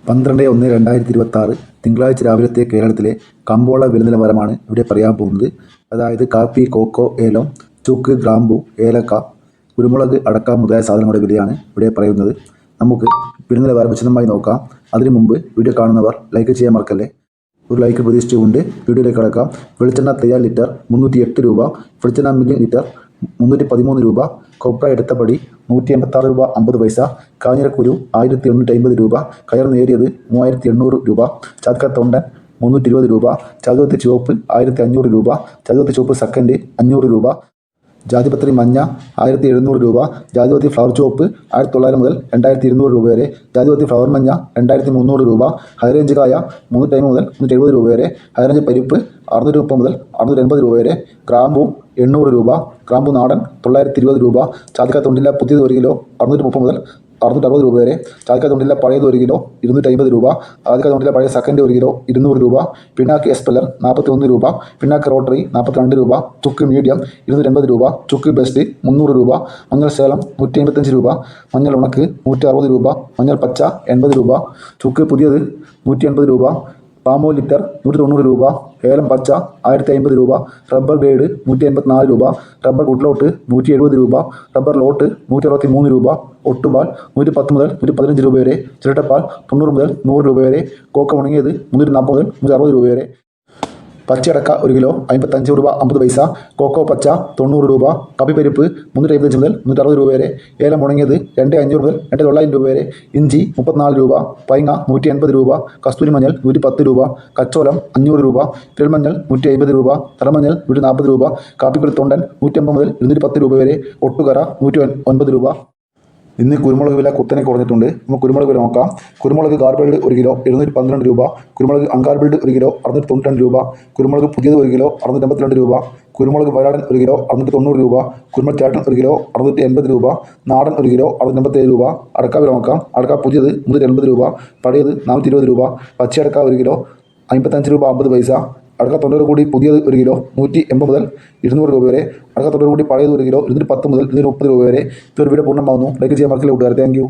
12/1/2026 തിങ്കളാഴ്ച രാവിലത്തെ കേരളത്തിലെ കമ്പോള വില നിലവാരമാണ് ഇവിടെ പറയാൻ പോകുന്നത്. അതായത് കാപ്പി, കൊക്കോ, ഏലം, ചുക്ക്, ഗ്രാമ്പു, ഏലക്ക, കുരുമുളക്, അടക്ക മുതലായ സാധനങ്ങളുടെ വിലയാണ് ഇവിടെ പറയുന്നത്. നമുക്ക് വില നിലവാരം വിശദമായി നോക്കാം. അതിനു മുമ്പ് വീഡിയോ കാണുന്നവർ ലൈക്ക് ചെയ്യാൻ മറക്കല്ലേ. ഒരു ലൈക്ക് പ്രതീക്ഷിച്ചുകൊണ്ട് വീഡിയോയിലേക്ക് കടക്കാം. വെളിച്ചെണ്ണ തയ്യാർ ലിറ്റർ 308 രൂപ, വെളിച്ചെണ്ണ മില്ലി ലിറ്റർ 313 രൂപ, കൊപ്ര എടുത്തപടി 186 രൂപ 50 പൈസ, കാഞ്ഞിരക്കുരു 1850 രൂപ, കയർ നേരിയത് 3800 രൂപ, ചാക്ക തൊണ്ടൻ 320 രൂപ, ചതുവത്തി ചുവപ്പ് 1500 രൂപ, ചതുവത്തി ചുവപ്പ് സെക്കൻഡ് 500 രൂപ, ജാതിപത്രി മഞ്ഞ 1700 രൂപ, ജാതിപത്രി ഫ്ലവർ ചുവപ്പ് 1900 മുതൽ 2200 രൂപ വരെ, ജാതിപത്രി ഫ്ലവർ മഞ്ഞ 2300 രൂപ, ഹൈറേഞ്ച് കായ 350 മുതൽ 370 രൂപ വരെ, ഹൈറേഞ്ച് പരിപ്പ് 630 മുതൽ 680 രൂപ വരെ, ഗ്രാമ്പു 800 രൂപ, ഗ്രാമ്പു നാടൻ 920 രൂപ, ചാതിക്ക തൊണ്ടില്ല പുതിയത് 1 കിലോ 630 മുതൽ 660 രൂപ വരെ, ചാതിക്ക തൊണ്ടില്ല പഴയത് 1 കിലോ 250 രൂപ, ചാതിക്ക തൊണ്ടില്ല പഴയ സെക്കൻഡ് 1 കിലോ 200 രൂപ, പിണ്ണാക്ക് എസ്പെല്ലർ 41 രൂപ, പിണ്ണാക്ക് റോട്ടറി 42 രൂപ, ചുക്ക് മീഡിയം 280 രൂപ, ചുക്ക് ബെസ്റ്റ് 300 രൂപ, മഞ്ഞൾ സേലം 155 രൂപ, മഞ്ഞൾ ഉണക്ക് 160 രൂപ, മഞ്ഞൾ പച്ച 80 രൂപ, ചുക്ക് പുതിയത് 180 രൂപ, പാമോ ലിറ്റർ 190 രൂപ, ഏലം പച്ച 1050 രൂപ, റബ്ബർ ഗ്രേഡ് 184 രൂപ, റബ്ബർ ഗുഡ്ലോട്ട് 170 രൂപ, റബ്ബർ ലോട്ട് 163 രൂപ, ഒട്ടുപാൽ 110 മുതൽ 115 രൂപ വരെ, ചിരട്ടപ്പാൽ 90 മുതൽ 100 രൂപ വരെ, കോക്ക ഉണങ്ങിയത് 340 മുതൽ 160 രൂപ വരെ, പച്ചയടക്ക 1 കിലോ 55 രൂപ 50 പൈസ, കൊക്കോ പച്ച 90 രൂപ, കപ്പിപ്പരിപ്പ് 375 മുതൽ 360 രൂപ വരെ, ഏലം ഉണങ്ങിയത് 2500 മുതൽ 2900 രൂപ വരെ, ഇഞ്ചി 34 രൂപ, പൈങ്ങ 180 രൂപ, കസ്തൂരി മഞ്ഞൾ 110 രൂപ, കച്ചോലം 500 രൂപ, വിരൽമഞ്ഞൾ 150 രൂപ, തലമഞ്ഞൾ 140 രൂപ, കാപ്പിക്കുരു തൊണ്ടൻ 150 മുതൽ 210 രൂപ വരെ, ഒട്ടുകറ 109 രൂപ. ഇന്ന് കുരുമുളക് വില കുത്തനെ കുറഞ്ഞിട്ടുണ്ട്. നമുക്ക് കുരുമുളക് വില നോക്കാം. കുരുമുളക് ഗാർബിൾഡ് 1 കിലോ 712 രൂപ, കുരുമുളക് അൺഗാർബിൾഡ് 1 കിലോ 692 രൂപ, കുരുമുളക് പുതിയത് 1 കിലോ 652 രൂപ, കുരുമുളക് വരാടൻ 1 കിലോ 690 രൂപ, കുരുമുളക് ചേട്ടൻ 1 കിലോ 680 രൂപ, നാടൻ 1 കിലോ 687 രൂപ. അടക്ക വില നോക്കാം. അടക്ക പുതിയത് 380 രൂപ, പഴയത് 420 രൂപ, പച്ചയടക്ക 1 കിലോ 55 രൂപ 50 പൈസ, അടക്ക തൊണ്ടോട് കൂടി പുതിയത് 1 കിലോ 180 മുതൽ 200 രൂപ വരെ, അടക്ക തൊണ്ടോട് കൂടി പഴയത് 1 കിലോ 210 മുതൽ 230 രൂപ വരെ. ഇതൊരു വീഡിയോ പൂർണ്ണമാകുന്നു. ലൈക്ക് ചെയ്യാൻ മറക്കില്ല കൂട്ടുകാർ. Thank you.